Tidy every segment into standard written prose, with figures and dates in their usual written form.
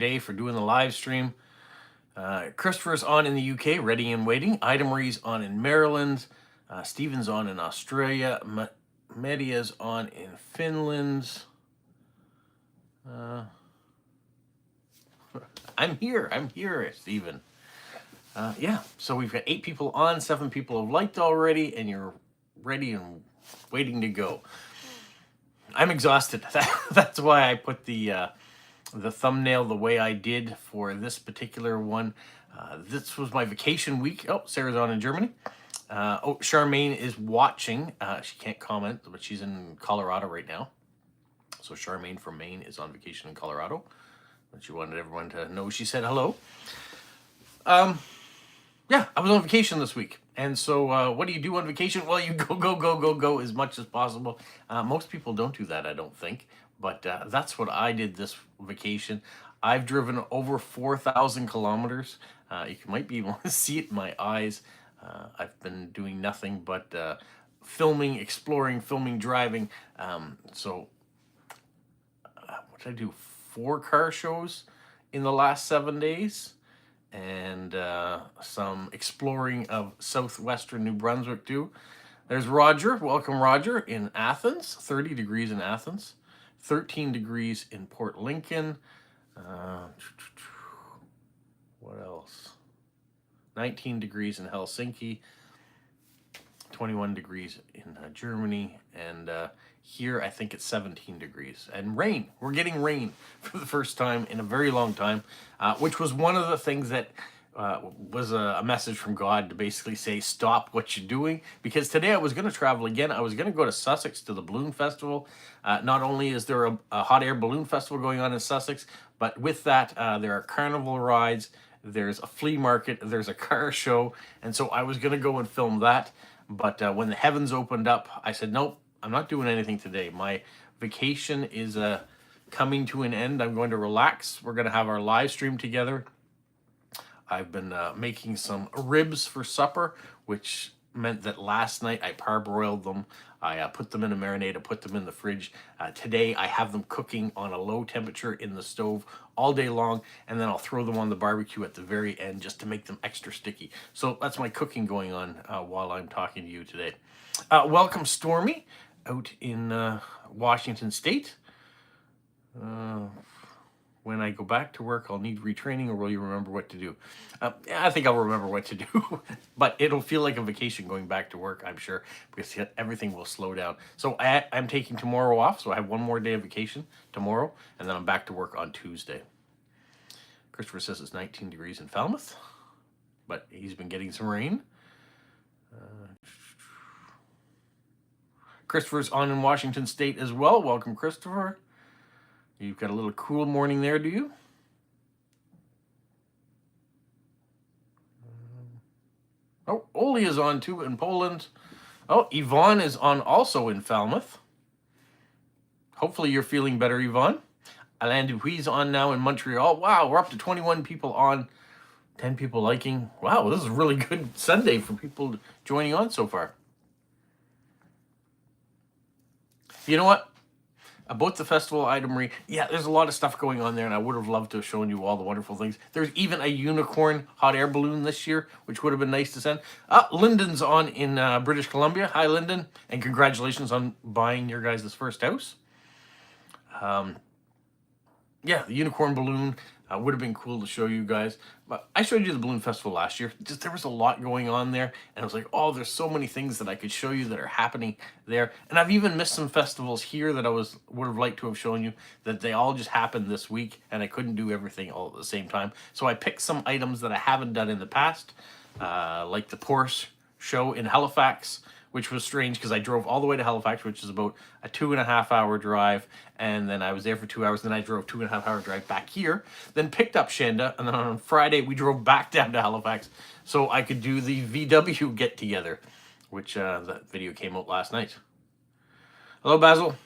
day for doing the live stream. Christopher's on in the UK, ready and waiting. Ida Marie's on in Maryland. Stephen's on in Australia. Media's on in Finland. I'm here, Stephen. Yeah, so we've got 8 people on, 7 people have liked already, and you're ready and waiting to go. I'm exhausted. That's why I put the thumbnail the way I did for this particular one. This was my vacation week. Oh, Sarah's on in Germany. Charmaine is watching. She can't comment, but she's in Colorado right now. So Charmaine from Maine is on vacation in Colorado. But she wanted everyone to know she said hello. Yeah, I was on vacation this week. And so what do you do on vacation? Well, you go as much as possible. Most people don't do that, I don't think. But that's what I did this vacation. I've driven over 4,000 kilometers. You might be able to see it in my eyes. I've been doing nothing but filming, exploring, driving. What did I do? 4 car shows in the last 7 days. And some exploring of southwestern New Brunswick too. There's Roger. Welcome, Roger, in Athens. 30 degrees in Athens. 13 degrees in Port Lincoln. What else? 19 degrees in Helsinki. 21 degrees in Germany. And here, I think it's 17 degrees. And rain. We're getting rain for the first time in a very long time, which was one of the things that was a message from God to basically say, stop what you're doing. Because today I was going to travel again. I was going to go to Sussex to the Balloon Festival. Not only is there a hot air balloon festival going on in Sussex, but with that, there are carnival rides. There's a flea market. There's a car show. And so I was going to go and film that. But when the heavens opened up, I said, nope, I'm not doing anything today. My vacation is coming to an end. I'm going to relax. We're going to have our live stream together. I've been making some ribs for supper, which meant that last night I parboiled them. I put them in a marinade. I put them in the fridge. Today I have them cooking on a low temperature in the stove all day long, and then I'll throw them on the barbecue at the very end just to make them extra sticky. So that's my cooking going on while I'm talking to you today. Welcome, Stormy, out in Washington State. When I go back to work, I'll need retraining, or will you remember what to do? I think I'll remember what to do, but it'll feel like a vacation going back to work, I'm sure, because everything will slow down. So I'm taking tomorrow off, so I have one more day of vacation tomorrow, and then I'm back to work on Tuesday. Christopher says it's 19 degrees in Falmouth, but he's been getting some rain. Christopher's on in Washington State as well. Welcome, Christopher. You've got a little cool morning there, do you? Oh, Oli is on too in Poland. Oh, Yvonne is on also in Falmouth. Hopefully you're feeling better, Yvonne. Alain Dupuy's on now in Montreal. Wow, we're up to 21 people on, 10 people liking. Wow, this is a really good Sunday for people joining on so far. You know what? About the festival, Ida Marie, yeah, there's a lot of stuff going on there, and I would have loved to have shown you all the wonderful things. There's even a unicorn hot air balloon this year, which would have been nice to send. Lyndon's on in British Columbia. Hi, Lyndon, and congratulations on buying your guys' first house. Yeah, the unicorn balloon would have been cool to show you guys. But I showed you the balloon festival last year. Just there was a lot going on there, and I was like, oh, there's so many things that I could show you that are happening there. And I've even missed some festivals here that I would have liked to have shown you, that they all just happened this week, and I couldn't do everything all at the same time. So I picked some items that I haven't done in the past, like the Porsche show in Halifax, which was strange because I drove all the way to Halifax, which is about a 2.5 hour drive, and then I was there for 2 hours, then I drove 2.5 hour drive back here, then picked up Shanda, and then on Friday we drove back down to Halifax so I could do the VW get together, which that video came out last night. Hello, Basil.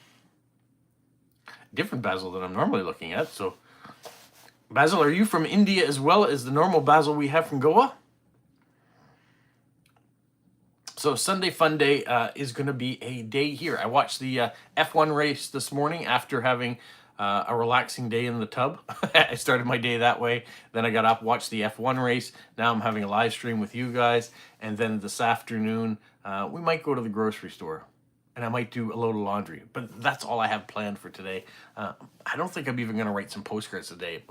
Different Basil than I'm normally looking at. So, Basil, are you from India as well as the normal Basil we have from Goa? So Sunday Fun Day is going to be a day here. I watched the F1 race this morning after having a relaxing day in the tub. I started my day that way. Then I got up, watched the F1 race. Now I'm having a live stream with you guys. And then this afternoon, we might go to the grocery store. And I might do a load of laundry. But that's all I have planned for today. I don't think I'm even going to write some postcards today.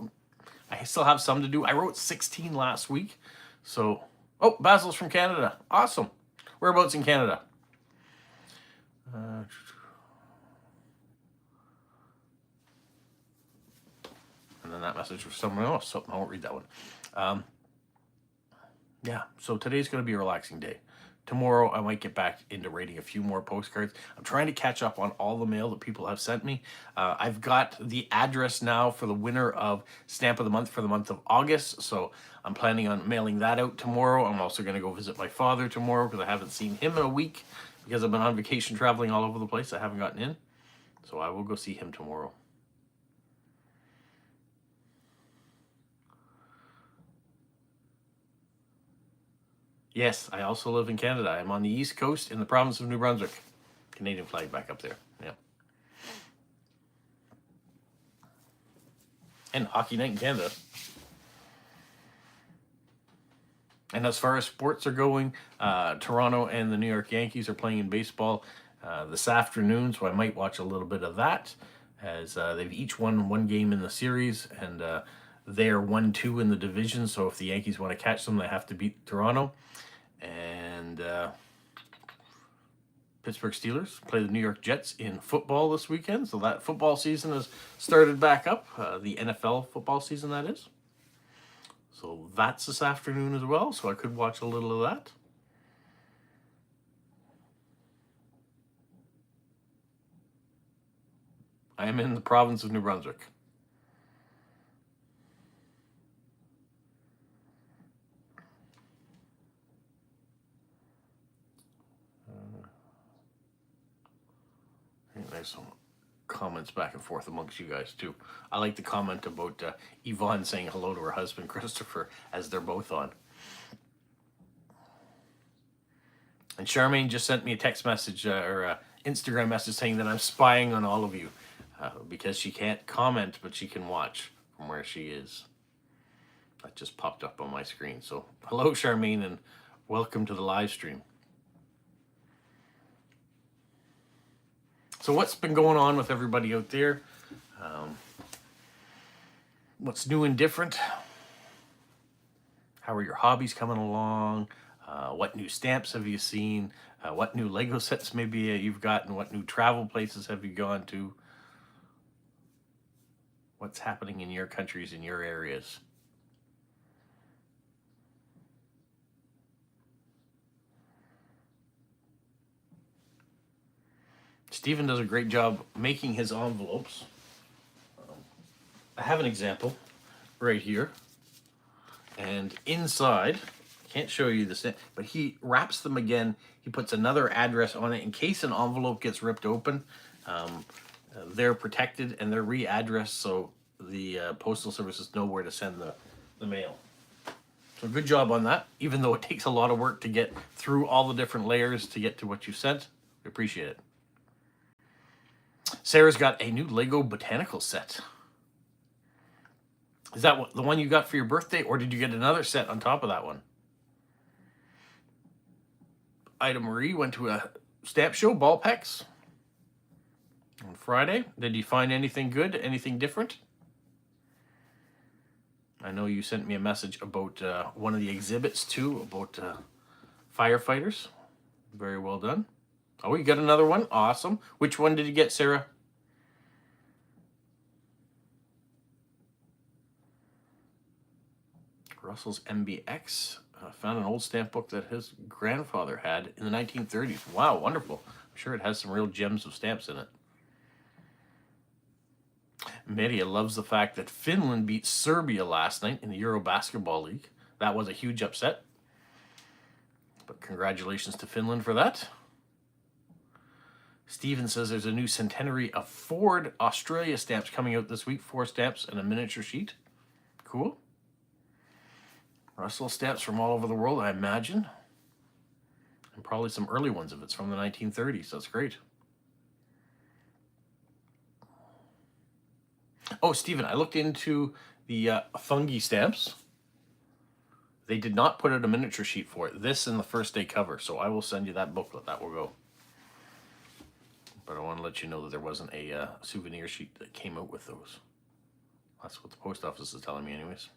I still have some to do. I wrote 16 last week. So, oh, Basil's from Canada. Awesome. Whereabouts in Canada? And then that message was someone else, so I won't read that one. Yeah, so today's going to be a relaxing day. Tomorrow, I might get back into writing a few more postcards. I'm trying to catch up on all the mail that people have sent me. I've got the address now for the winner of Stamp of the Month for the month of August, so I'm planning on mailing that out tomorrow. I'm also going to go visit my father tomorrow because I haven't seen him in a week because I've been on vacation traveling all over the place. I haven't gotten in, so I will go see him tomorrow. Yes, I also live in Canada. I'm on the East Coast in the province of New Brunswick. Canadian flag back up there. Yeah. And Hockey Night in Canada. And as far as sports are going, Toronto and the New York Yankees are playing in baseball this afternoon, so I might watch a little bit of that as they've each won one game in the series, and they're 1-2 in the division, so if the Yankees want to catch them, they have to beat Toronto. And Pittsburgh Steelers play the New York Jets in football this weekend, so that football season has started back up, the NFL football season, that is. So that's this afternoon as well, so I could watch a little of that. I am in the province of New Brunswick. There's some comments back and forth amongst you guys too. I like the comment about Yvonne saying hello to her husband Christopher as they're both on. And Charmaine just sent me a text message or Instagram message saying that I'm spying on all of you because she can't comment, but she can watch from where she is. That just popped up on my screen. So hello, Charmaine, and welcome to the live stream. So what's been going on with everybody out there? What's new and different? How are your hobbies coming along? What new stamps have you seen? What new Lego sets maybe you've gotten? What new travel places have you gone to? What's happening in your countries, in your areas? Stephen does a great job making his envelopes. I have an example right here. And inside, can't show you this, but he wraps them again. He puts another address on it in case an envelope gets ripped open. They're protected and they're re-addressed so the postal services know where to send the mail. So good job on that, even though it takes a lot of work to get through all the different layers to get to what you sent. We appreciate it. Sarah's got a new Lego botanical set. Is that the one you got for your birthday, or did you get another set on top of that one? Ida Marie went to a stamp show, Ball Pecks, on Friday. Did you find anything good, anything different? I know you sent me a message about one of the exhibits too, about firefighters. Very well done. Oh, you got another one? Awesome. Which one did you get, Sarah? Russell's MBX. Found an old stamp book that his grandfather had in the 1930s. Wow, wonderful. I'm sure it has some real gems of stamps in it. Media loves the fact that Finland beat Serbia last night in the Euro Basketball League. That was a huge upset. But congratulations to Finland for that. Steven says there's a new centenary of Ford Australia stamps coming out this week. 4 stamps and a miniature sheet. Cool. Russell stamps from all over the world, I imagine. And probably some early ones if it's from the 1930s. That's great. Oh, Stephen, I looked into the fungi stamps. They did not put out a miniature sheet for it. This and the first day cover, so I will send you that booklet. That will go. But I want to let you know that there wasn't a souvenir sheet that came out with those. That's what the post office is telling me anyways.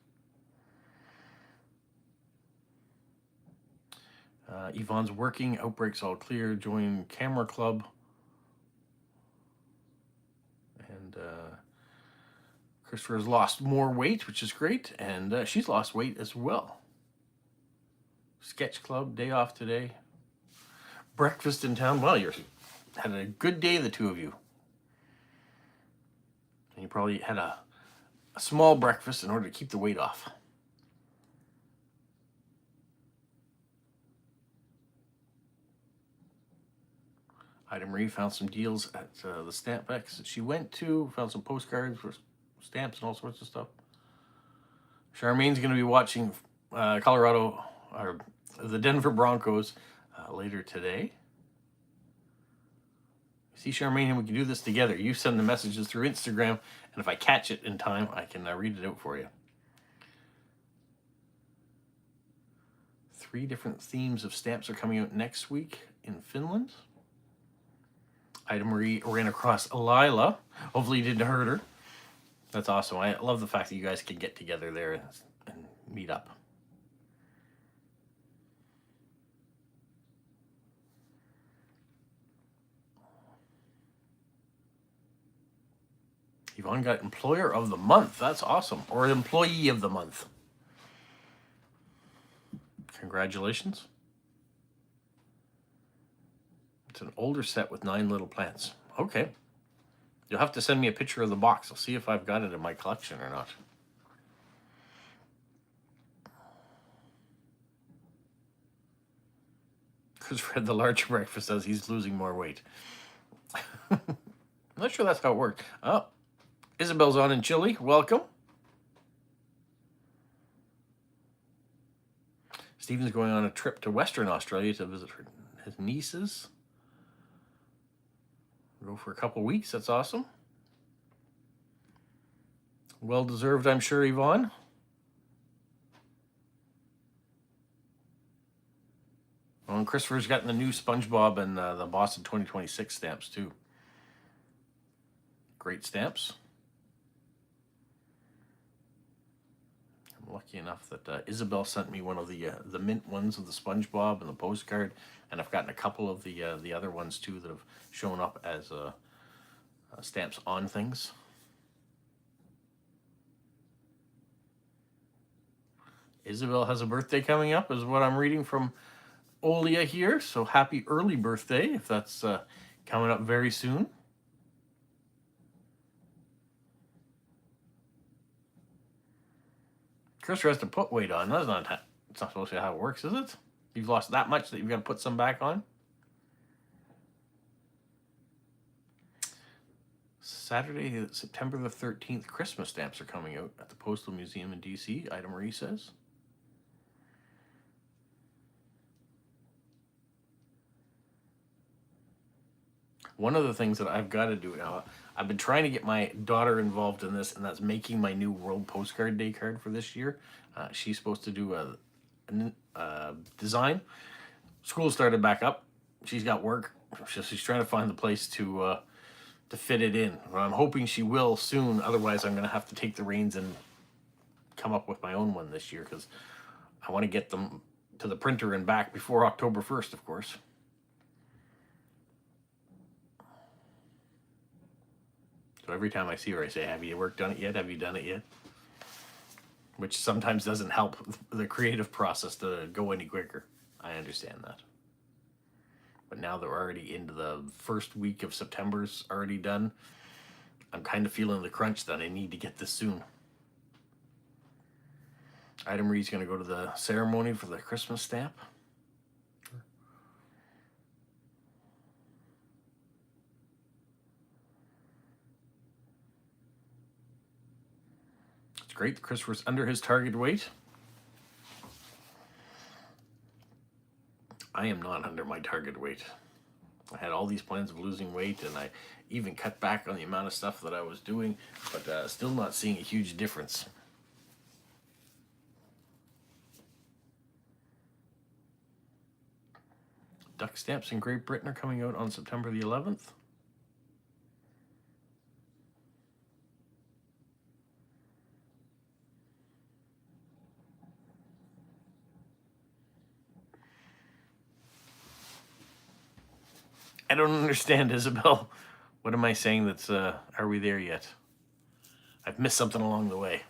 Yvonne's working. Outbreaks all clear. Join camera club. And Christopher has lost more weight, which is great. And she's lost weight as well. Sketch club, day off today. Breakfast in town. Well, you're had a good day, the two of you. And you probably had a small breakfast in order to keep the weight off. Ida Marie found some deals at the Stamp X that she went to. Found some postcards for stamps and all sorts of stuff. Charmaine's going to be watching Colorado, or the Denver Broncos later today. See, Charmaine, we can do this together. You send the messages through Instagram, and if I catch it in time, I can read it out for you. 3 different themes of stamps are coming out next week in Finland. Ida Marie ran across Lila. Hopefully you didn't hurt her. That's awesome. I love the fact that you guys can get together there and meet up. Yvonne got Employer of the Month. That's awesome. Or Employee of the Month. Congratulations. It's an older set with 9 little plants. Okay. You'll have to send me a picture of the box. I'll see if I've got it in my collection or not. Because Fred the larger breakfast says he's losing more weight. I'm not sure that's how it worked. Oh, Isabel's on in Chile. Welcome. Stephen's going on a trip to Western Australia to visit his nieces. Go for a couple weeks. That's awesome. Well deserved, I'm sure, Yvonne. Well, and Christopher's gotten the new SpongeBob and the Boston 2026 stamps too. Great stamps. I'm lucky enough that Isabel sent me one of the mint ones of the SpongeBob and the postcard, and I've gotten a couple of the other ones too that have shown up as stamps on things. Isabel has a birthday coming up, is what I'm reading from Olia here. So happy early birthday if that's coming up very soon. Christopher has to put weight on. That's not, it's not supposed to be how it works, is it? You've lost that much that you've got to put some back on? Saturday, September the 13th, Christmas stamps are coming out at the Postal Museum in DC, Ida Marie says. One of the things that I've got to do now, I've been trying to get my daughter involved in this, and that's making my new World Postcard Day card for this year. She's supposed to do a design. School started back up. She's got work. She's trying to find the place to fit it in. I'm hoping she will soon. Otherwise, I'm going to have to take the reins and come up with my own one this year, because I want to get them to the printer and back before October 1st, of course. So every time I see her, I say, have you worked on it yet? Have you done it yet? Which sometimes doesn't help the creative process to go any quicker. I understand that. But now that we're already into the first week of September's already done, I'm kind of feeling the crunch that I need to get this soon. Ida Marie's going to go to the ceremony for the Christmas stamp. It's great that Christopher's under his target weight. I am not under my target weight. I had all these plans of losing weight, and I even cut back on the amount of stuff that I was doing, but still not seeing a huge difference. Duck stamps in Great Britain are coming out on September the 11th. I don't understand, Isabel. What am I saying that's, are we there yet? I've missed something along the way.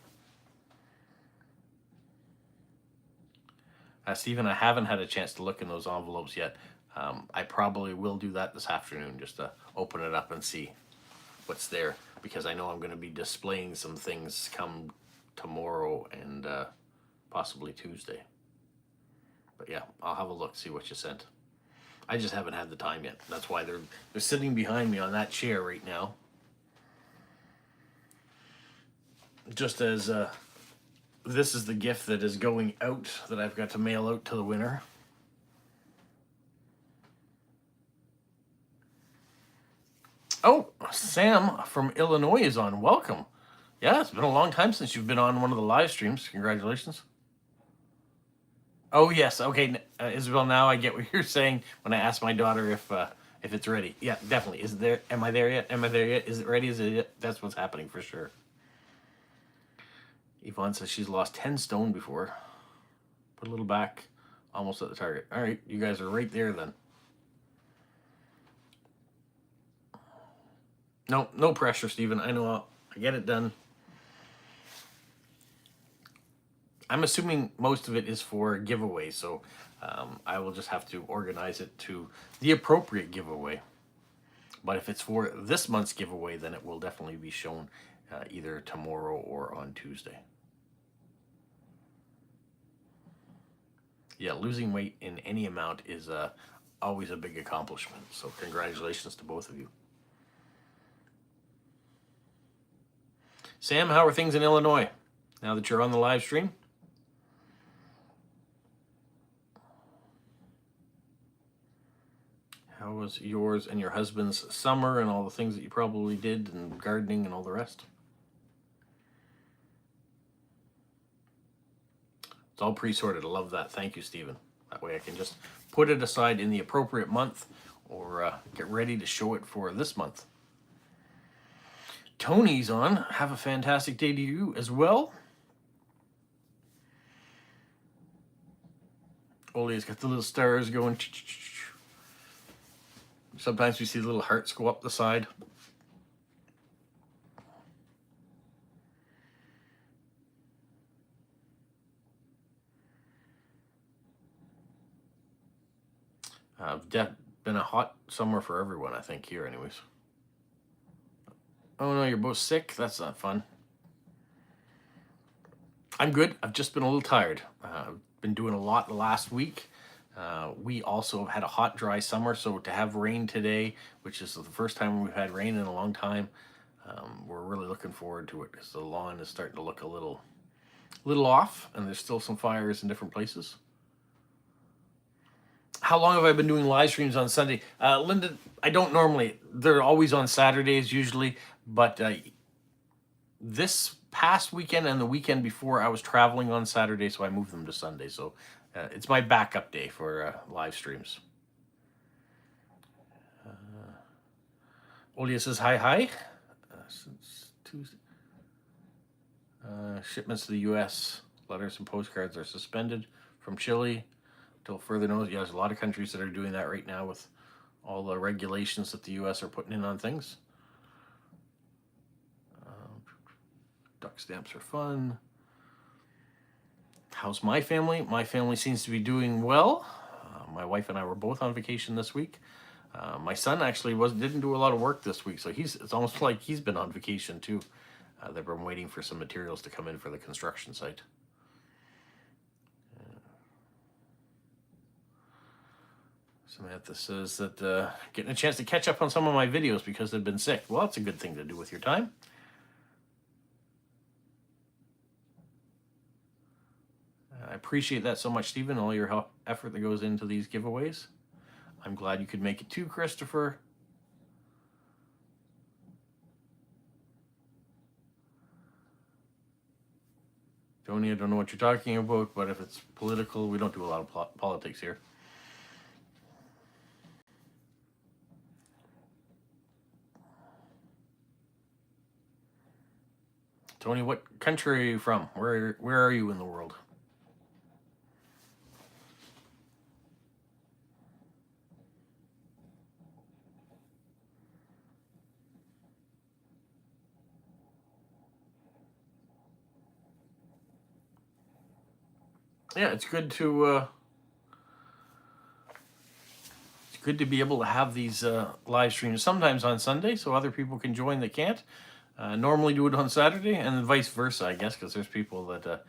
Stephen, I haven't had a chance to look in those envelopes yet. I probably will do that this afternoon, just to open it up and see what's there, because I know I'm going to be displaying some things come tomorrow and possibly Tuesday. But yeah, I'll have a look, see what you sent. I just haven't had the time yet. That's why they're sitting behind me on that chair right now. Just as this is the gift that is going out, that I've got to mail out to the winner. Oh, Sam from Illinois is on. Welcome. Yeah, it's been a long time since you've been on one of the live streams. Congratulations. Oh, yes. Okay, Isabel, now I get what you're saying when I asked my daughter if it's ready. Yeah, definitely. Is it there? Am I there yet? Am I there yet? Is it ready? Is it yet? That's what's happening for sure. Yvonne says she's lost 10 stone before. Put a little back, almost at the target. All right, you guys are right there then. No pressure, Stephen. I know I'll get it done. I'm assuming most of it is for a giveaway, so I will just have to organize it to the appropriate giveaway. But if it's for this month's giveaway, then it will definitely be shown either tomorrow or on Tuesday. Yeah, losing weight in any amount is always a big accomplishment. So congratulations to both of you. Sam, how are things in Illinois now that you're on the live stream? How was yours and your husband's summer and all the things that you probably did, and gardening and all the rest? It's all pre-sorted. I love that. Thank you, Stephen. That way I can just put it aside in the appropriate month, or get ready to show it for this month. Tony's on. Have a fantastic day to you as well. Olia's got the little stars going. Sometimes we see the little hearts go up the side. Been a hot summer for everyone, I think, here anyways. Oh no, you're both sick? That's not fun. I'm good. I've just been a little tired. I've been doing a lot the last week. We also have had a hot, dry summer, so to have rain today, which is the first time we've had rain in a long time, we're really looking forward to it, because the lawn is starting to look a little off, and there's still some fires in different places. How long have I been doing live streams on Sunday? Linda, I don't normally. They're always on Saturdays usually, but this past weekend and the weekend before, I was traveling on Saturday, so I moved them to Sunday. So it's my backup day for live streams. Olia says hi. Since Tuesday. Shipments to the U.S. letters and postcards are suspended from Chile till further notice. Yeah, there's a lot of countries that are doing that right now with all the regulations that the U.S. are putting in on things. Duck stamps are fun. How's my family? My family seems to be doing well. My wife and I were both on vacation this week. My son actually didn't do a lot of work this week, so it's almost like he's been on vacation too. They've been waiting for some materials to come in for the construction site. Samantha says that getting a chance to catch up on some of my videos because they've been sick. Well, that's a good thing to do with your time. I appreciate that so much, Stephen, all your effort that goes into these giveaways. I'm glad you could make it too, Christopher. Tony, I don't know what you're talking about, but if it's political, we don't do a lot of politics here. Tony, what country are you from? Where are you in the world? Yeah, it's good to be able to have these live streams sometimes on Sunday, so other people can join that can't. Normally do it on Saturday, and then vice versa, I guess, because there's people that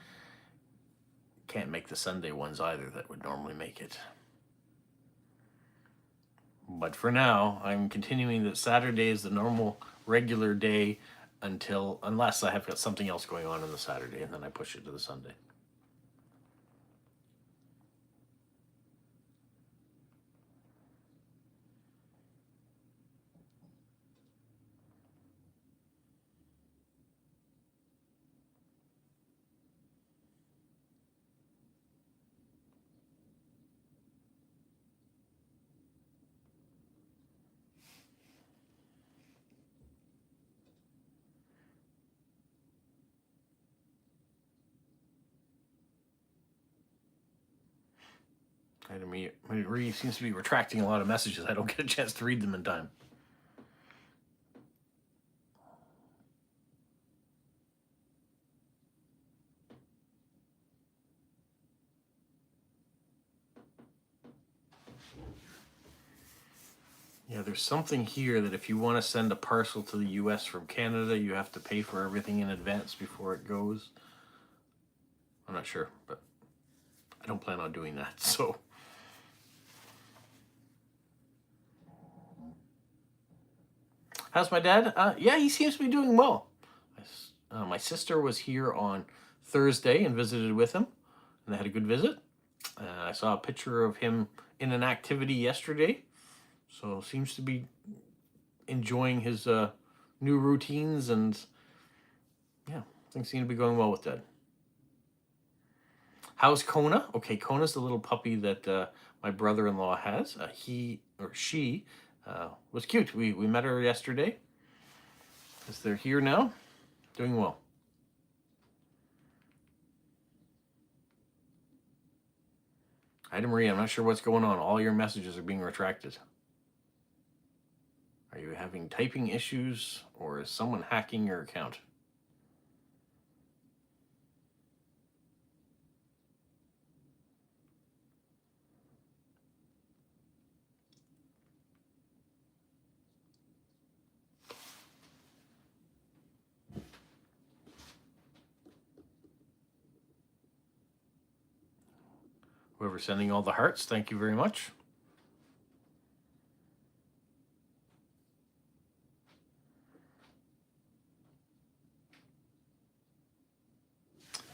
can't make the Sunday ones either that would normally make it. But for now, I'm continuing that Saturday is the normal regular day unless I have got something else going on the Saturday, and then I push it to the Sunday. Marie seems to be retracting a lot of messages. I don't get a chance to read them in time. Yeah, there's something here that if you want to send a parcel to the US from Canada, you have to pay for everything in advance before it goes. I'm not sure, but I don't plan on doing that, so. How's my dad? Yeah, he seems to be doing well. My sister was here on Thursday and visited with him, and they had a good visit. I saw a picture of him in an activity yesterday, so seems to be enjoying his new routines, and yeah, things seem to be going well with Dad. How's Kona? Okay, Kona's the little puppy that my brother-in-law has. She was cute. We met her yesterday. As they're here now, doing well. Hi to Maria. I'm not sure what's going on. All your messages are being retracted. Are you having typing issues, or is someone hacking your account? Whoever's sending all the hearts, thank you very much.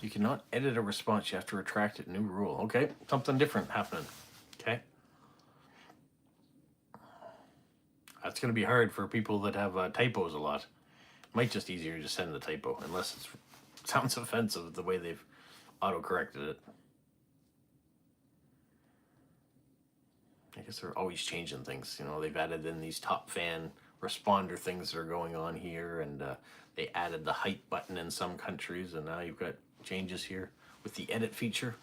You cannot edit a response. You have to retract it. New rule. Okay, something different happening. Okay. That's going to be hard for people that have typos a lot. Might just easier to send the typo, unless it sounds offensive the way they've auto-corrected it. I guess they're always changing things. You know, they've added in these top fan responder things that are going on here, and they added the height button in some countries, and now you've got changes here with the edit feature.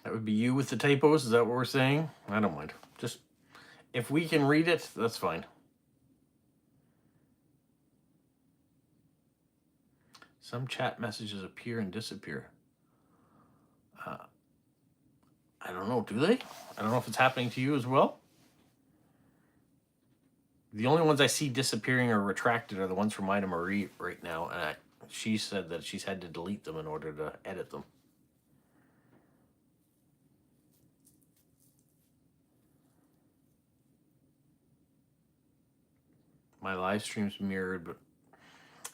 That would be you with the typos. Is that what we're saying? I don't mind. Just if we can read it, that's fine. Some chat messages appear and disappear. I don't know. Do they? I don't know if it's happening to you as well. The only ones I see disappearing or retracted are the ones from Ida Marie right now, and she said that she's had to delete them in order to edit them. My live stream's mirrored, but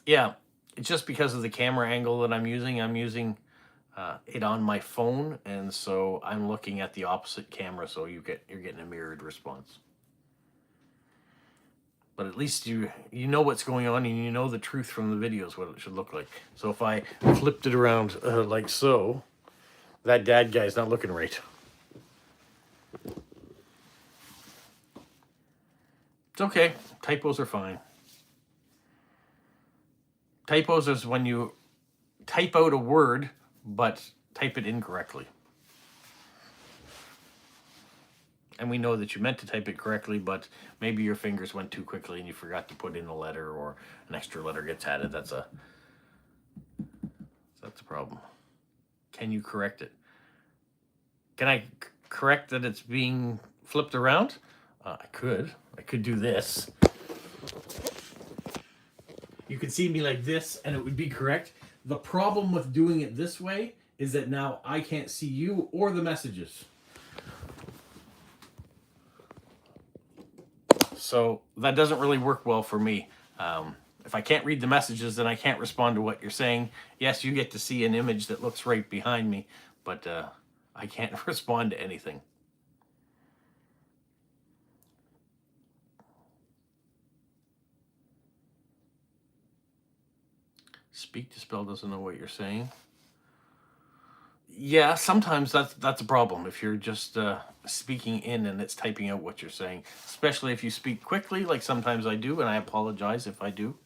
yeah, It's just because of the camera angle that I'm using. I'm using it on my phone, and so I'm looking at the opposite camera, so you're getting a mirrored response. But at least you know what's going on, and you know the truth from the videos, what it should look like. So if I flipped it around like so, that dad guy's not looking right. It's okay. Typos are fine. Typos is when you type out a word, but type it incorrectly. And we know that you meant to type it correctly, but maybe your fingers went too quickly and you forgot to put in a letter, or an extra letter gets added. That's a problem. Can you correct it? Can I correct that it's being flipped around? I could do this. You could see me like this and it would be correct. The problem with doing it this way is that now I can't see you or the messages. So that doesn't really work well for me. If I can't read the messages, then I can't respond to what you're saying. Yes, you get to see an image that looks right behind me, but I can't respond to anything. Speak to spell doesn't know what you're saying. Yeah, sometimes that's a problem if you're just speaking in and it's typing out what you're saying, especially if you speak quickly, like sometimes I do, and I apologize if I do.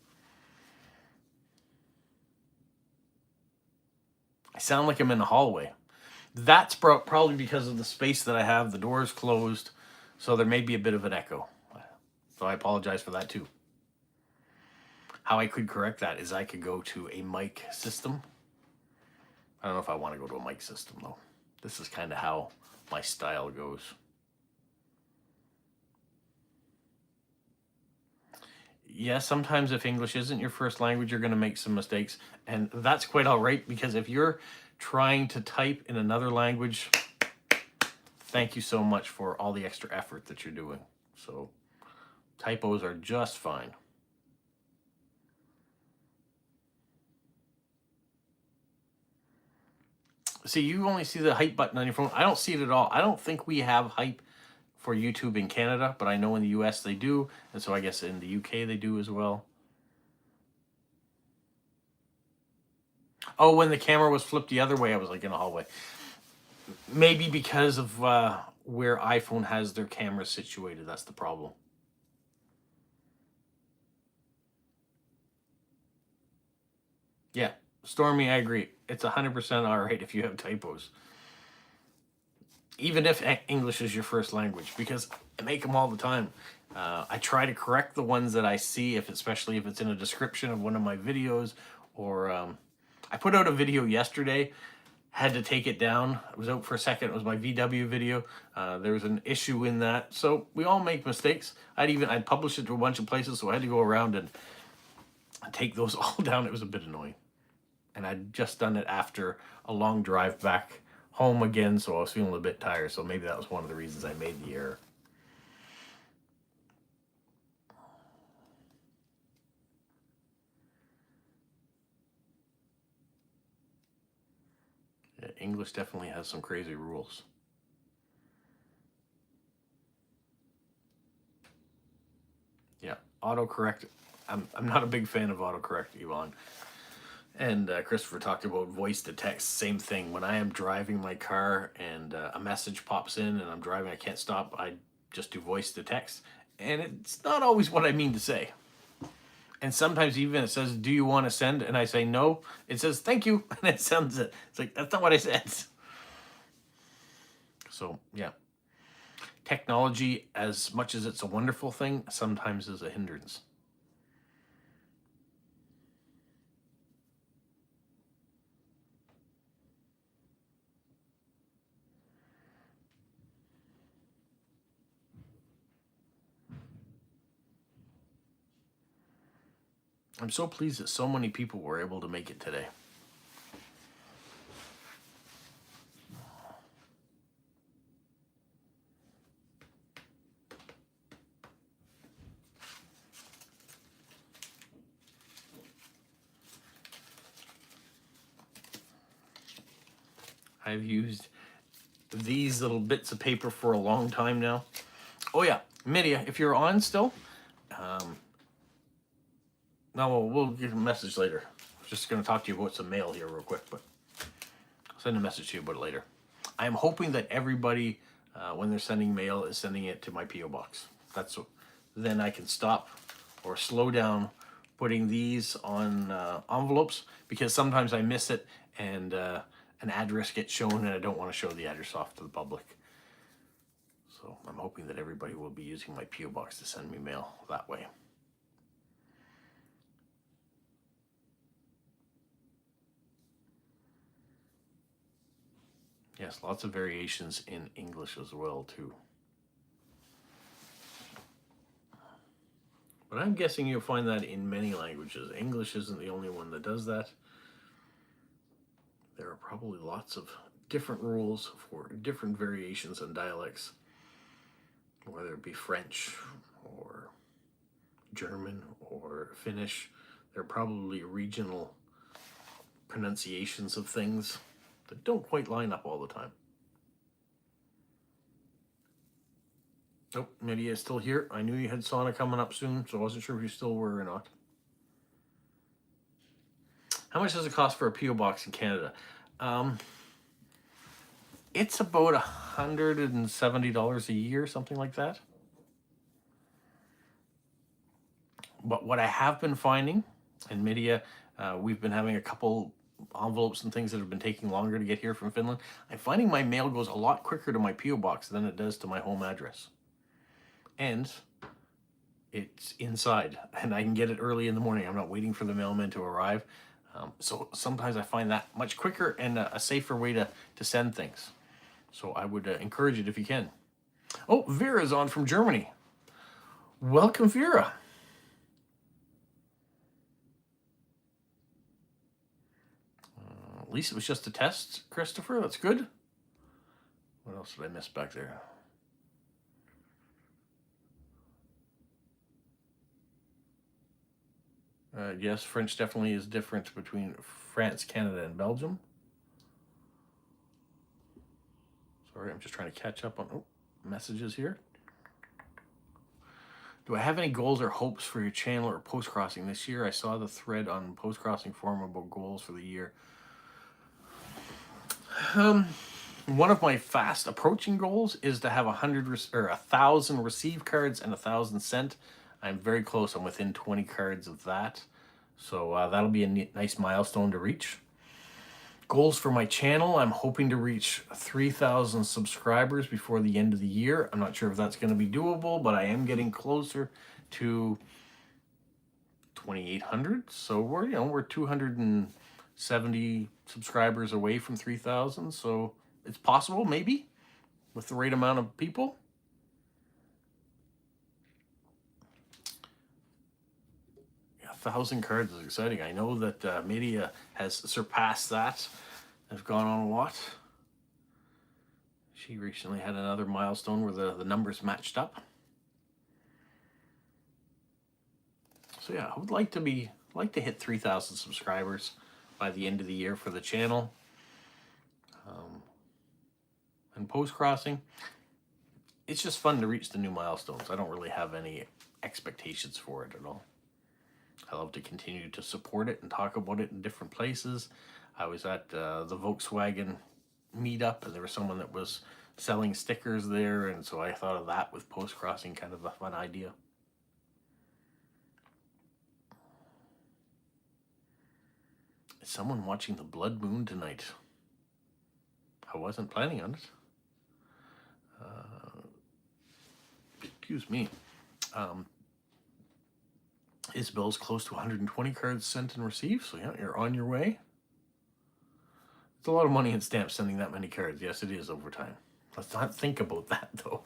I sound like I'm in a hallway. That's probably because of the space that I have. The door is closed, so there may be a bit of an echo. So I apologize for that too. How I could correct that is I could go to a mic system. I don't know if I want to go to a mic system though. This is kind of how my style goes. Yeah, sometimes if English isn't your first language, you're going to make some mistakes. And that's quite all right, because if you're trying to type in another language, thank you so much for all the extra effort that you're doing. So typos are just fine. See, you only see the hype button on your phone. I don't see it at all. I don't think we have hype for YouTube in Canada, but I know in the US they do, and so I guess in the UK they do as well. Oh, when the camera was flipped the other way, I was like in a hallway. Maybe because of where iPhone has their camera situated. That's the problem. Yeah, Stormy, I agree. It's 100% all right if you have typos. Even if English is your first language, because I make them all the time. I try to correct the ones that I see, especially if it's in a description of one of my videos, or I put out a video yesterday, had to take it down. It was out for a second. It was my VW video. There was an issue in that, so we all make mistakes. I'd published it to a bunch of places, so I had to go around and take those all down. It was a bit annoying, and I'd just done it after a long drive back home again, so I was feeling a bit tired, so maybe that was one of the reasons I made the error. Yeah, English definitely has some crazy rules. Yeah, autocorrect. I'm not a big fan of autocorrect, Yvonne. And Christopher talked about voice to text. Same thing. When I am driving my car and a message pops in and I'm driving, I can't stop, I just do voice to text. And it's not always what I mean to say. And sometimes even it says, "Do you want to send?" And I say no. It says, "Thank you." And it sends it. It's like, that's not what I said. So, yeah. Technology, as much as it's a wonderful thing, sometimes is a hindrance. I'm so pleased that so many people were able to make it today. I've used these little bits of paper for a long time now. Oh yeah, Midia, if you're on still, no, we'll get a message later. I'm just going to talk to you about some mail here real quick, but I'll send a message to you about it later. I'm hoping that everybody, when they're sending mail, is sending it to my P.O. box. Then I can stop or slow down putting these on envelopes, because sometimes I miss it and an address gets shown and I don't want to show the address off to the public. So I'm hoping that everybody will be using my P.O. box to send me mail that way. Yes, lots of variations in English as well, too. But I'm guessing you'll find that in many languages. English isn't the only one that does that. There are probably lots of different rules for different variations and dialects, whether it be French or German or Finnish. There are probably regional pronunciations of things that don't quite line up all the time. Oh, Midia is still here. I knew you had sauna coming up soon, so I wasn't sure if you still were or not. How much does it cost for a P.O. box in Canada? It's about $170 a year, something like that. But what I have been finding, in Midia, we've been having a couple envelopes and things that have been taking longer to get here from Finland. I'm finding my mail goes a lot quicker to my P.O. box than it does to my home address. And it's inside, and I can get it early in the morning. I'm not waiting for the mailman to arrive. So sometimes I find that much quicker and a safer way to send things. So I would encourage it if you can. Oh, Vera's on from Germany. Welcome, Vera. At least it was just a test, Christopher. That's good. What else did I miss back there? Yes, French definitely is different between France, Canada, and Belgium. Sorry, I'm just trying to catch up on messages here. Do I have any goals or hopes for your channel or post-crossing this year? I saw the thread on post-crossing forum about goals for the year. One of my fast approaching goals is to have 1,000 receive cards and 1,000 sent. I'm very close. I'm within 20 cards of that. So that'll be a nice milestone to reach. Goals for my channel, I'm hoping to reach 3,000 subscribers before the end of the year. I'm not sure if that's going to be doable, but I am getting closer to 2,800. So we're 270 subscribers away from 3,000. So it's possible, maybe, with the right amount of people. 1,000 cards is exciting. I know that Media has surpassed that. Has gone on a lot. She recently had another milestone where the numbers matched up. So yeah, I would like to hit 3,000 subscribers by the end of the year for the channel. And post-crossing, it's just fun to reach the new milestones. I don't really have any expectations for it at all. I love to continue to support it and talk about it in different places. I was at the Volkswagen meetup, and there was someone that was selling stickers there, and so I thought of that with post-crossing, kind of a fun idea. Is someone watching the blood moon tonight? I wasn't planning on it. Excuse me. Isabel's close to 120 cards sent and received, so yeah, you're on your way. It's a lot of money in stamps sending that many cards. Yes, it is over time. Let's not think about that, though.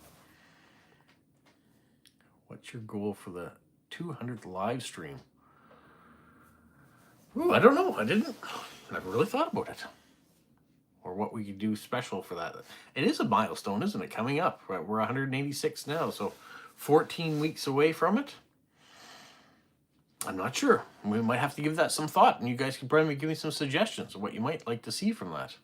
What's your goal for the 200th live stream? Ooh, I don't know. I never really thought about it. Or what we could do special for that. It is a milestone, isn't it? Coming up. We're 186 now, so 14 weeks away from it. I'm not sure. We might have to give that some thought, and you guys can probably give me some suggestions of what you might like to see from that.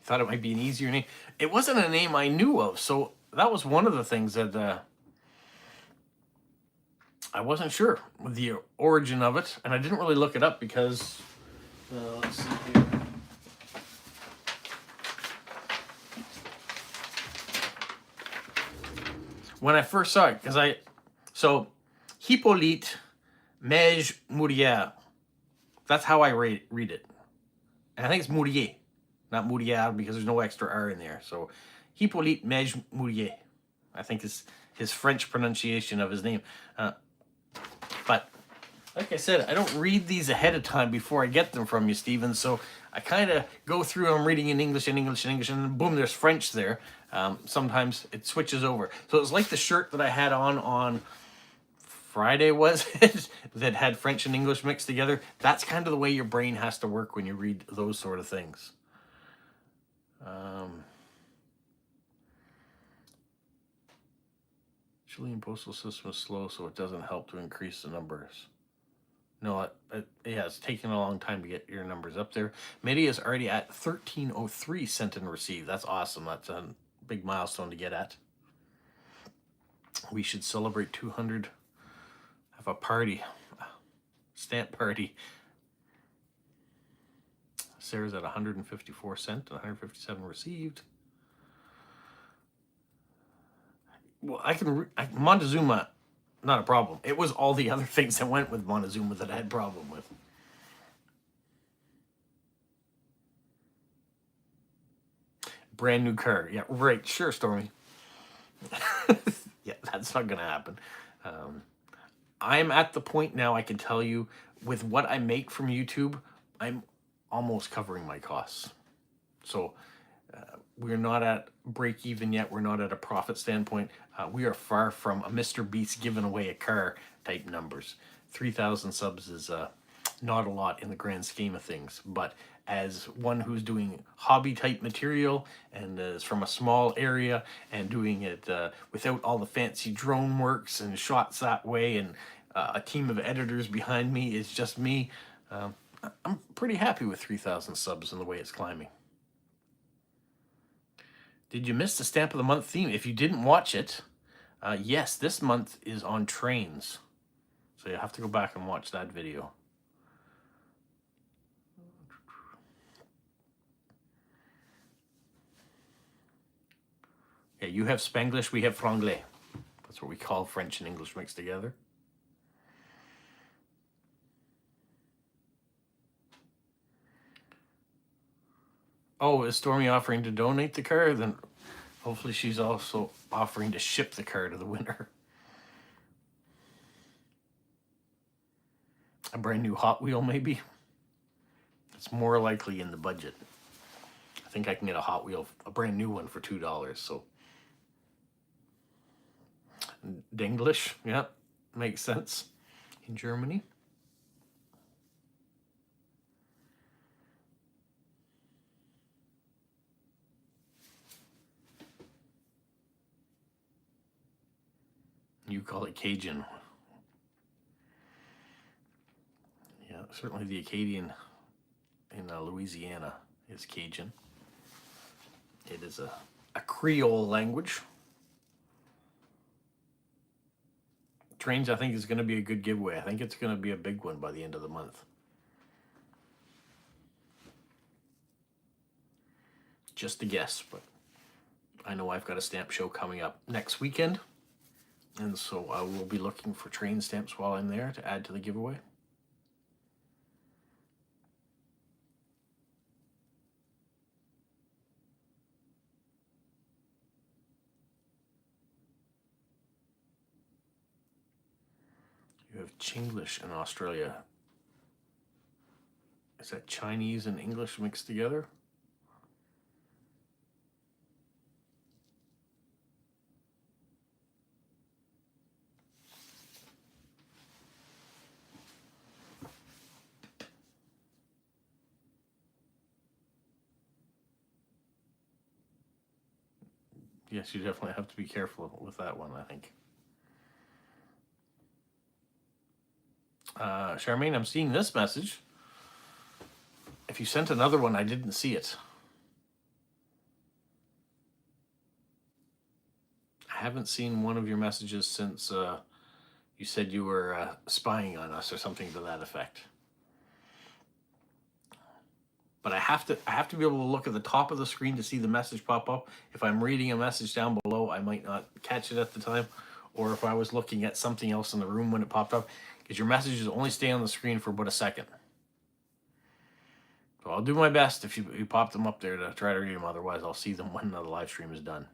Thought it might be an easier name. It wasn't a name I knew of, so that was one of the things that I wasn't sure with the origin of it, and I didn't really look it up because let's see here. When I first saw it, so Hippolyte Mej Mourier. That's how I read it. And I think it's Mourier, not Mourier, because there's no extra R in there. So Hippolyte Mej Mourier, I think is his French pronunciation of his name. But like I said, I don't read these ahead of time before I get them from you, Stephen. So I kind of go through them reading in English, and boom, there's French there. Sometimes it switches over. So it's like the shirt that I had on Friday, was it, that had French and English mixed together. That's kind of the way your brain has to work when you read those sort of things. Chilean postal system is slow, so it doesn't help to increase the numbers. No, yeah, it's taking a long time to get your numbers up there. Media is already at 1303 sent and received. That's awesome. That's a big milestone to get at. We should celebrate 200. Have a party. Stamp party. Sarah's at 154 cent, 157 received. Well, Montezuma, not a problem. It was all the other things that went with Montezuma that I had problem with. Brand new car. Yeah, right. Sure, Stormy. Yeah, that's not going to happen. I'm at the point now I can tell you, with what I make from YouTube, I'm almost covering my costs. So we're not at break even yet. We're not at a profit standpoint. We are far from a Mr. Beast giving away a car type numbers. 3,000 subs is not a lot in the grand scheme of things, but as one who's doing hobby type material and is from a small area and doing it without all the fancy drone works and shots that way, and a team of editors behind me, is just me, I'm pretty happy with 3,000 subs and the way it's climbing. Did you miss the Stamp of the Month theme? If you didn't watch it, yes, this month is on trains. So you have to go back and watch that video. Yeah, you have Spanglish, we have Franglais. That's what we call French and English mixed together. Oh, is Stormy offering to donate the car? Then hopefully she's also offering to ship the car to the winner. A brand new Hot Wheel, maybe? It's more likely in the budget. I think I can get a Hot Wheel, a brand new one, for $2, so. Denglish, yeah, makes sense. In Germany. You call it Cajun. Yeah, certainly the Acadian in Louisiana is Cajun. It is a Creole language. Trains, I think, is going to be a good giveaway. I think it's going to be a big one by the end of the month. Just a guess, but I know I've got a stamp show coming up next weekend, and so I will be looking for train stamps while I'm there to add to the giveaway. You have Chinglish in Australia. Is that Chinese and English mixed together? Yes, you definitely have to be careful with that one, I think. Charmaine, I'm seeing this message. If you sent another one, I didn't see it. haven't seen one of your messages since you said you were spying on us or something to that effect. But I have to be able to look at the top of the screen to see the message pop up. If I'm reading a message down below, I might not catch it at the time, or if I was looking at something else in the room when it popped up, because your messages only stay on the screen for about a second. So I'll do my best if you pop them up there to try to read them. Otherwise, I'll see them when the live stream is done.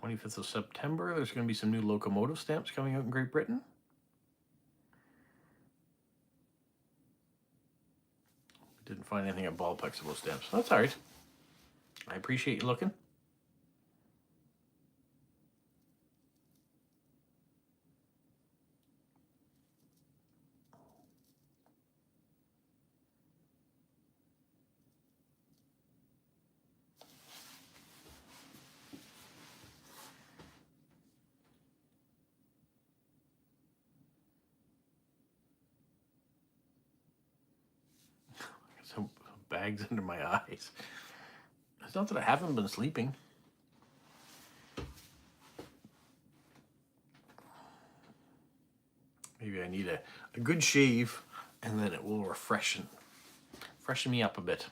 25th of September, there's going to be some new locomotive stamps coming out in Great Britain. Didn't find anything at Ballpex about stamps. That's all right. I appreciate you looking. Some bags under my eyes. It's not that I haven't been sleeping. Maybe I need a good shave, and then it will freshen me up a bit.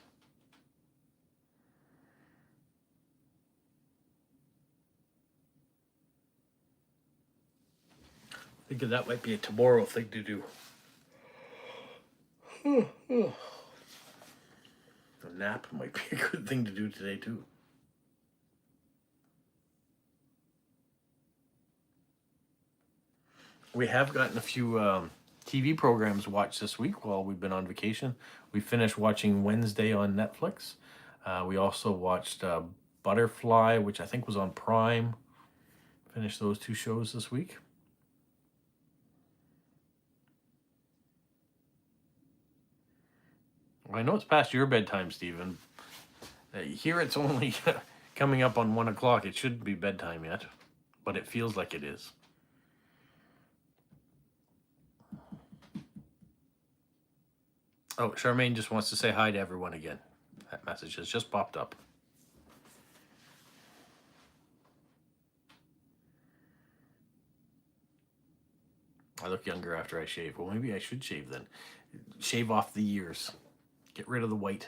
I think that might be a tomorrow thing to do. A nap might be a good thing to do today too. We have gotten a few TV programs watched this week while we've been on vacation. We finished watching Wednesday on Netflix. We also watched Butterfly, which I think was on Prime. Finished those two shows this week. Well, I know it's past your bedtime, Stephen. Here it's only coming up on 1 o'clock. It shouldn't be bedtime yet, but it feels like it is. Oh, Charmaine just wants to say hi to everyone again. That message has just popped up. I look younger after I shave. Well, maybe I should shave then. Shave off the ears. Get rid of the white.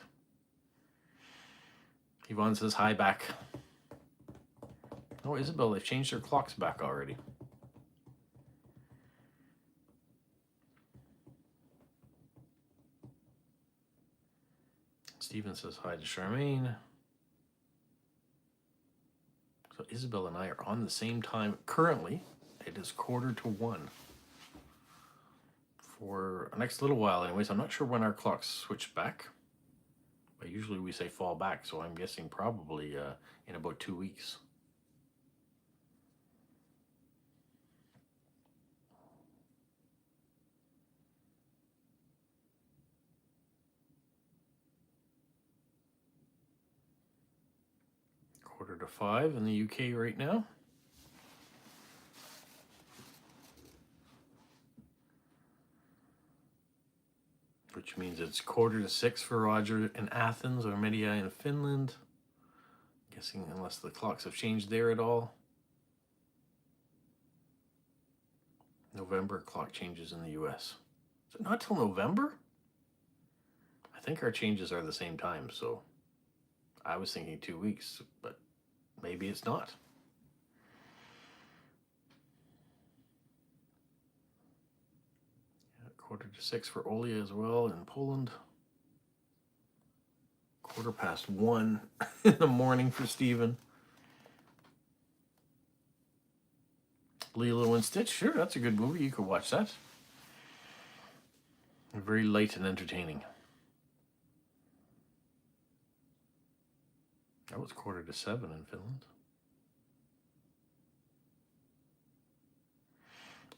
Yvonne says hi back. Oh, Isabel, they've changed their clocks back already. Stephen says hi to Charmaine. So Isabel and I are on the same time. Currently, it is 1:45. For the next little while anyways. I'm not sure when our clocks switch back. But usually we say fall back, so I'm guessing probably in about 2 weeks. Quarter to 5 in the UK right now. Which means it's 5:45 for Roger in Athens or Media in Finland. Guessing unless the clocks have changed there at all. November clock changes in the US. Is it not till November? I think our changes are the same time, so I was thinking 2 weeks, but maybe it's not. Yeah, 5:45 for Olia as well in Poland. 1:15 in the morning for Stephen. Lilo and Stitch, sure, that's a good movie. You could watch that. Very light and entertaining. That was 6:45 in Finland.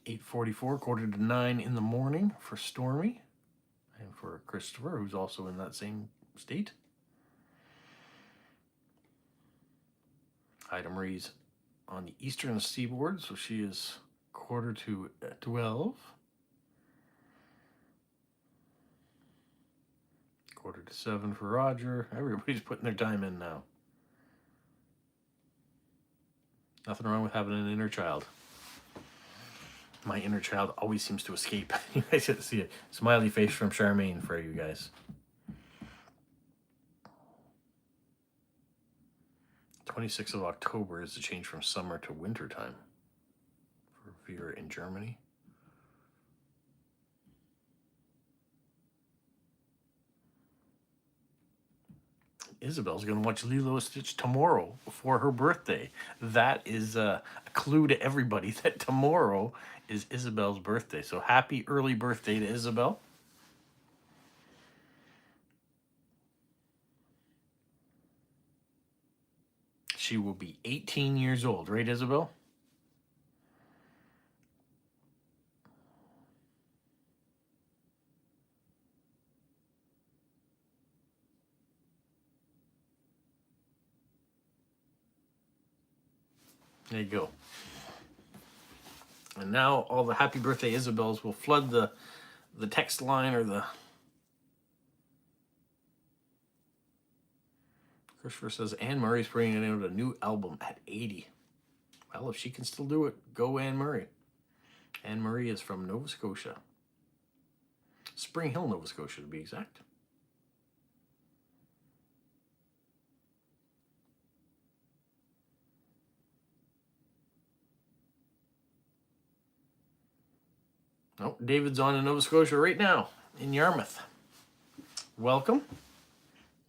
8:44, 8:45 in the morning for Stormy and for Christopher, who's also in that same state. Ida Marie's on the eastern seaboard, so she is 11:45. 6:45 for Roger. Everybody's putting their time in now. Nothing wrong with having an inner child. My inner child always seems to escape. You guys get to see a smiley face from Charmaine for you guys. 26th of October is the change from summer to winter time for Vera in Germany. Isabel's going to watch Lilo and Stitch tomorrow before her birthday. That is a clue to everybody that tomorrow is Isabel's birthday. So happy early birthday to Isabel. She will be 18 years old, right, Isabel? There you go. And now all the happy birthday Isabels will flood the text line or the... Christopher says Anne Murray's bringing out a new album at 80. Well, if she can still do it, go Anne Murray. Anne Murray is from Nova Scotia. Spring Hill, Nova Scotia to be exact. Oh, David's on in Nova Scotia right now, in Yarmouth. Welcome.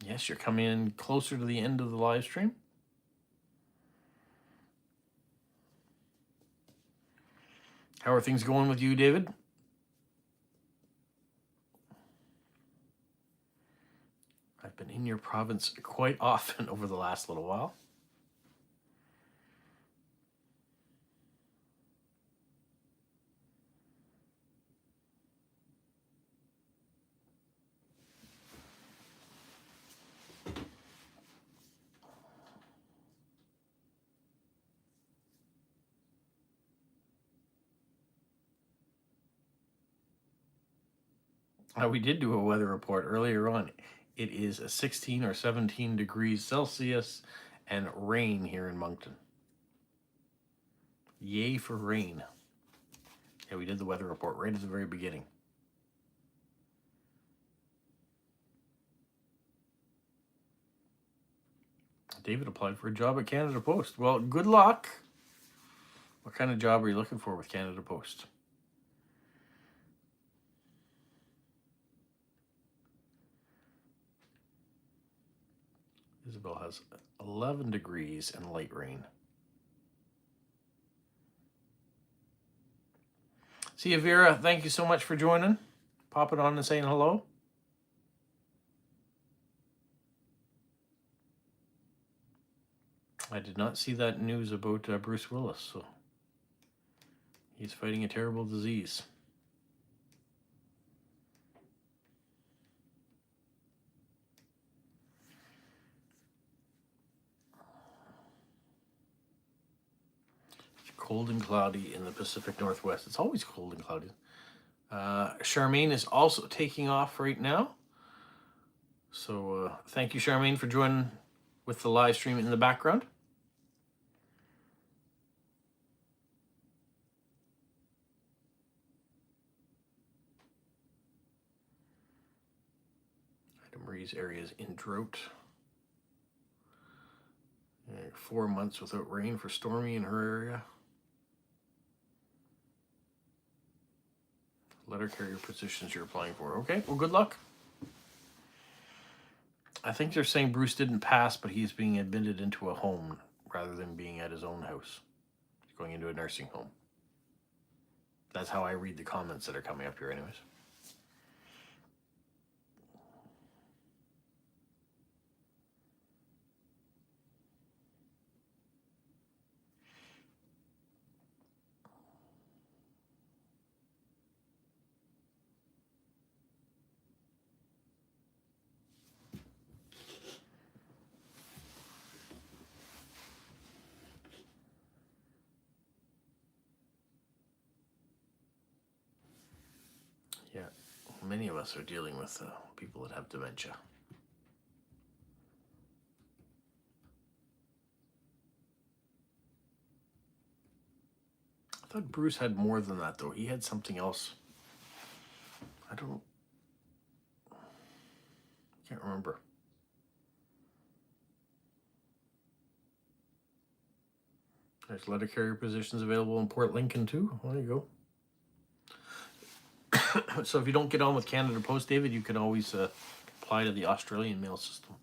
Yes, you're coming in closer to the end of the live stream. How are things going with you, David? I've been in your province quite often over the last little while. We did do a weather report earlier on. It is 16 or 17 degrees Celsius and rain here in Moncton. Yay for rain. Yeah, we did the weather report right at the very beginning. David applied for a job at Canada Post. Well, good luck. What kind of job are you looking for with Canada Post? Isabel has 11 degrees and light rain. See you, Vera. Thank you so much for joining. Popping on and saying hello. I did not see that news about Bruce Willis, so he's fighting a terrible disease. It's cold and cloudy in the Pacific Northwest. It's always cold and cloudy. Charmaine is also taking off right now. So thank you, Charmaine, for joining with the live stream in the background. Marie's area is in drought. 4 months without rain for Stormy in her area. Letter carrier positions you're applying for. Okay, well, good luck. I think they're saying Bruce didn't pass, but he's being admitted into a home rather than being at his own house. He's going into a nursing home. That's how I read the comments that are coming up here anyways. Yeah, many of us are dealing with people that have dementia. thought Bruce had more than that, though. He had something else. I can't remember. There's letter carrier positions available in Port Lincoln, too. There you go. So if you don't get on with Canada Post, David, you can always apply to the Australian mail system.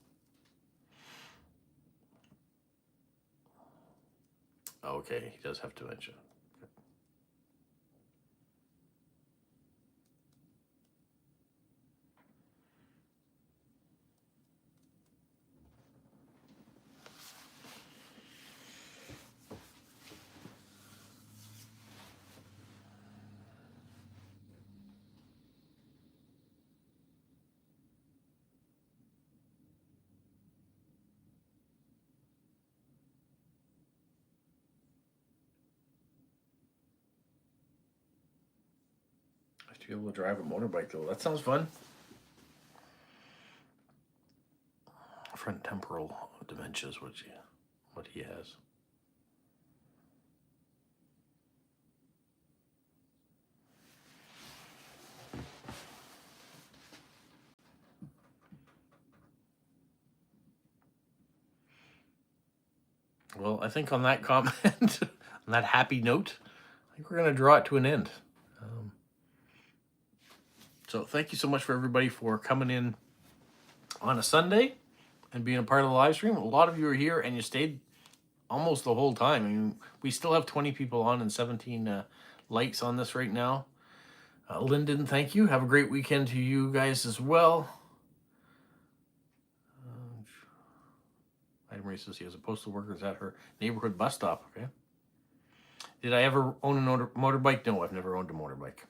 Okay, he does have dementia. To be able to drive a motorbike, though, that sounds fun. Front temporal dementia is what he has. Well, I think on that comment, on that happy note, I think we're going to draw it to an end. So thank you so much for everybody for coming in on a Sunday and being a part of the live stream. A lot of you are here and you stayed almost the whole time. I mean, we still have 20 people on and 17 likes on this right now. Lyndon, thank you. Have a great weekend to you guys as well. Item Marie says he has a postal worker at her neighborhood bus stop. Okay. Did I ever own a motorbike? No, I've never owned a motorbike.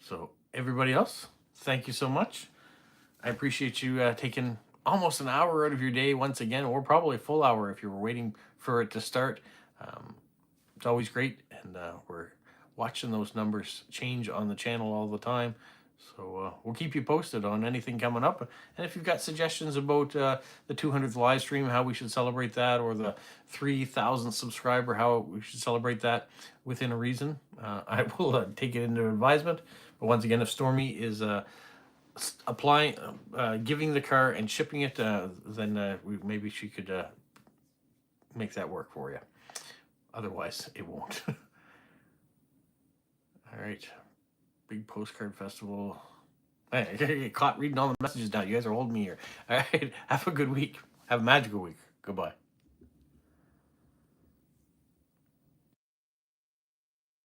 So everybody else, thank you so much. I appreciate you taking almost an hour out of your day once again, or probably a full hour if you were waiting for it to start. It's always great, and we're watching those numbers change on the channel all the time. So we'll keep you posted on anything coming up. And if you've got suggestions about the 200th live stream, how we should celebrate that, or the 3,000 subscriber, how we should celebrate that within a reason, I will take it into advisement. But once again, if Stormy is applying, giving the car and shipping it, then maybe she could make that work for you. Otherwise, it won't. All right. Big postcard festival. Hey, I get caught reading all the messages now. You guys are holding me here. All right. Have a good week. Have a magical week. Goodbye.